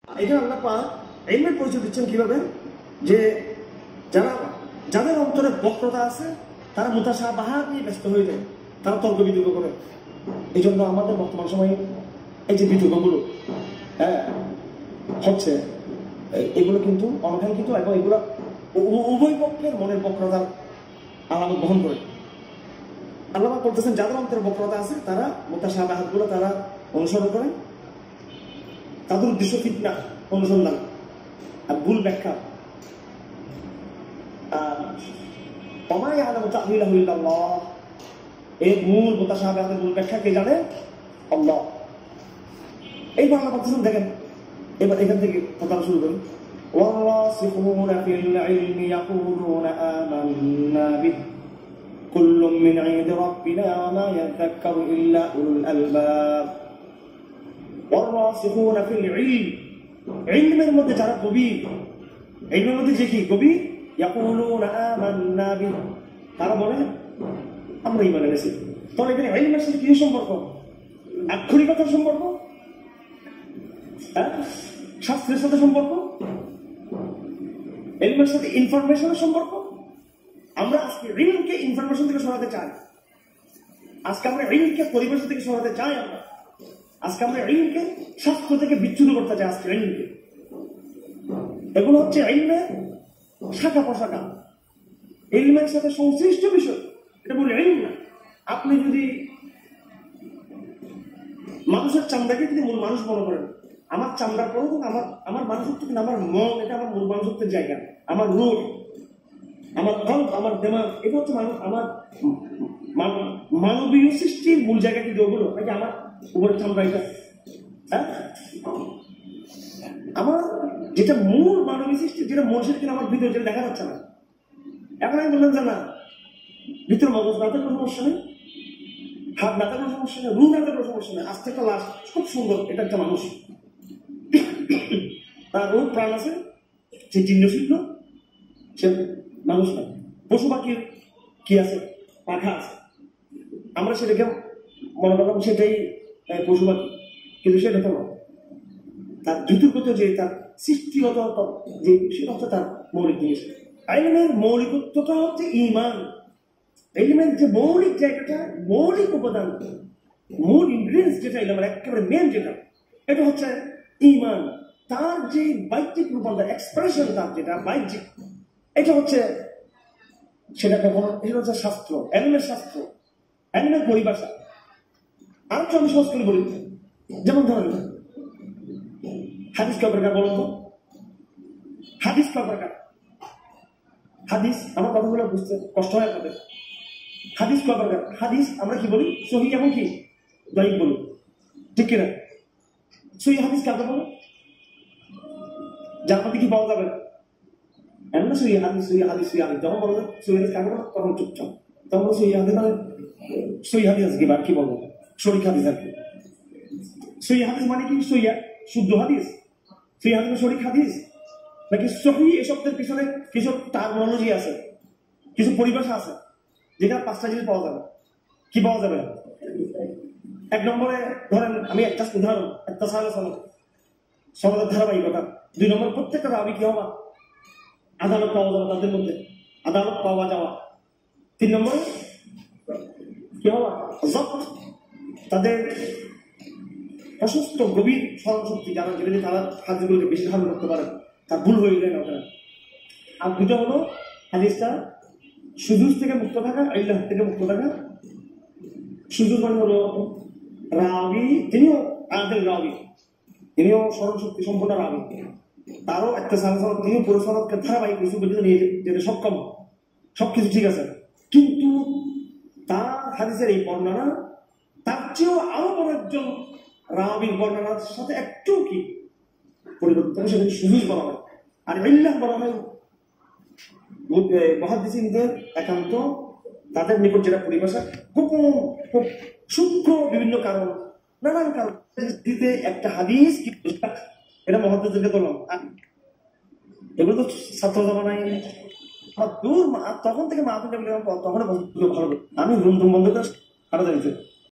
এটা আল্লাহ পাক ইলমের পরিচয় দিচ্ছেন কিভাবে, যে যাদের অন্তরে বক্রতা আছে তারা মুতাশাবাহাত নিয়ে ব্যস্ত হয়ে যায়, তারা তর্ক বিতর্ক করে। এই জন্য আমাদের বর্তমান সময়ে এই যে বিতর্কগুলো হচ্ছে, এগুলো কিন্তু অনাকাঙ্ক্ষিত এবং এগুলো উভয় পক্ষের মনের বক্রতার আলামত বহন করে। আল্লাহ বলতেছেন যাদের অন্তরে বক্রতা আছে তারা মুতাশাবাহাত গুলো তারা অনুসরণ করে, তাদের উদ্দেশ্য ফিতনা অনুসন্ধান আর ভুল ব্যাখ্যা। এর মূল মুতাশাবিহাতের মূল ব্যাখ্যা কে জানে? আল্লাহ। এই বাংলা বলতেছেন, দেখেন এবার এখান থেকে কথা শুরু করি। والراسخون في العلم يقولون آمنا به كل من عند ربنا وما يذكر إلا أولو الألباب والراسخون في العلم ইলমের মধ্যে যারা গভীর, ইলমের মধ্যে যে কি গভীর, ইয়াকুলুনা আমান্না বিহি, তারা বলে আমরা ঈমান এনেছি। তাহলে এখানে ইলমের সাথে কি সম্পর্ক? আক্ষরিকতার সম্পর্ক, শাস্ত্রের সাথে সম্পর্ক, ইলমের সাথে ইনফরমেশনের সম্পর্ক। আমরা আজকে ইলমকে ইনফরমেশন থেকে সরাতে চাই, আজকে আমরা ইলমকে পরিবেশ থেকে সরাতে চাই, আজকে আমরা ইলমকে শাস্ত্র থেকে বিচ্যুত করতে চাই। আজকে ইলমকে, এগুলো হচ্ছে ইলমের শাখা প্রশাখা, ইলমের সাথে সংশ্লিষ্ট বিষয়, এটা বলে ইলম না। আপনি যদি মানুষের চামড়াকে যদি মূল মানুষ মনে করেন, আমার চামড়ার পরে আমার মানুষত্ব কিন্তু আমার মন, এটা আমার মূল মানুষত্বের জায়গা, আমার রূপ, আমার কল্প, আমার দেমাগ, এটা হচ্ছে মানুষ, আমার মানবীয় সৃষ্টির মূল জায়গা কিন্তু ওগুলো নাকি আমার উপরের চামড়া। এটা আমার যেটা মূল মানবীয় সৃষ্টি, যেটা মনুষ্যের কিনা আমার ভিতরে যেটা দেখা যাচ্ছে না। এখন আমি বললাম যে না, ভিতরে মগজ না থাকলে সমস্যা নেই, হাত না থাকলে সমস্যা নেই, রুহ না থাকলে সমস্যা নেই, আস্তে একটা লাশ খুব সুন্দর, এটা একটা মানুষ, তার রূপ প্রাণ আছে, সে চিহ্ন চিহ্ন, সে মানুষ না। পশু পাখির কি আছে? পাখা আছে, আমরা সেটাকে মনে করলাম সেটাই পশু পাখি, কিন্তু সেটা তো নয়। তার ভিতরগত যে তার সৃষ্টিগত যে সেটা হচ্ছে তার মৌলিক জিনিস। ইলমের মৌলিকত্বটা হচ্ছে ঈমান। ইলমের যে মৌলিক জায়গাটা, মৌলিক উপাদান, মূল ইনগ্রিডিয়েন্টস যেটা ইলমের একেবারে মেন যেটা, এটা হচ্ছে ঈমান। তার যে বাহ্যিক রূপান্তর, এক্সপ্রেশন, তার যেটা বাহ্যিক, এটা হচ্ছে সেটা কখনো, এটা হচ্ছে শাস্ত্র, ইলমের শাস্ত্র, ইলমের পরিভাষা। আর একটু আমি সহজ করে বলি, যেমন ধরেন হাদিস কয় প্রকার বলুন তো? হাদিস কয় প্রকার? হাদিস, আমার কথাগুলো বুঝতে কষ্ট হয় আপনাদের। হাদিস কয় প্রকার? হাদিস আমরা কি বলি? সহিহ এবং কি দাঈফ বলি, ঠিক কিনা? সহিহ হাদিস কাকে বলে? যার মধ্যে কি পাওয়া যাবে না, এমন না সহিহ হাদিস, সহিহ হাদিস, সহিহ হাদিস যখন বলবে সহিহ হাদিস কাকে বলে, তখন চুপচাপ, তখন সহিহ হাদিস মানে সহিহ হাদিস কি বা কি বলবো, শরীক হাদিস আর কি। সহিহ হাদিস মানে কি? সহিহ শুদ্ধ হাদিস, সহিহ হাদিস শরীক হাদিস, নাকি সহিহ? এই শব্দের পিছনে কিছু টার্মিনোলজি আছে, কিছু পরিভাষা আছে, যেটা পাঁচটা জিনিস পাওয়া যাবে। কি পাওয়া যাবে? এক নম্বরে ধরেন, আমি একটা উদাহরণ, একটা সনদের ধারাবাহিকতা। দুই নম্বর, প্রত্যেকটা রাবি কি হওয়া, আদালত পাওয়া যাওয়া, তাদের মধ্যে আদালত পাওয়া যাওয়া। তিন নম্বরে কি হওয়া, জব্ত, তাদের প্রশস্ত গভীর স্মরণ শক্তি, যারা যেখানে তারা হাদিসগুলোকে বেশি ধারণ করতে পারে, তার ভুল হয়ে যায় না ওখানে। আর দুটো হলো হাদিসটা সুজুজ থেকে মুক্ত থাকা, ইল্লাহ থেকে মুক্ত থাকা। সুজুজ মানে হলো রাবি, তিনিও আয়াতের রাবি, তিনিও স্মরণ শক্তি সম্পূর্ণ রাবি, তারও একটা সালসাল, তিনিও পুরো সনদকে ধারাবাহিক কিছু পর্যন্ত নিয়ে যেতে সক্ষম, সবকিছু ঠিক আছে, কিন্তু তার হাদিসের এই বর্ণনা তার চেয়েও আরো বড় একজন রাবির বর্ণনার সাথে একটু কি পরিবর্তন, সেটাকে সুজুজ বলা হয়। আর ইল্লাহ বলা হয় মুহাদ্দিসিনদের একান্ত, তাদের নিকট যেটা পরিভাষা, গোপন, খুব সূক্ষ্ম বিভিন্ন কারণ, নানান কারণ দিতে একটা হাদিস, এটা মুহাদ্দিসদেরকে বললাম। এগুলো তো ছাত্র জমানায় দূর, তখন থেকে মাহফিল তখন ভালো, আমি রুম বন্ধ করে আরো জানিতে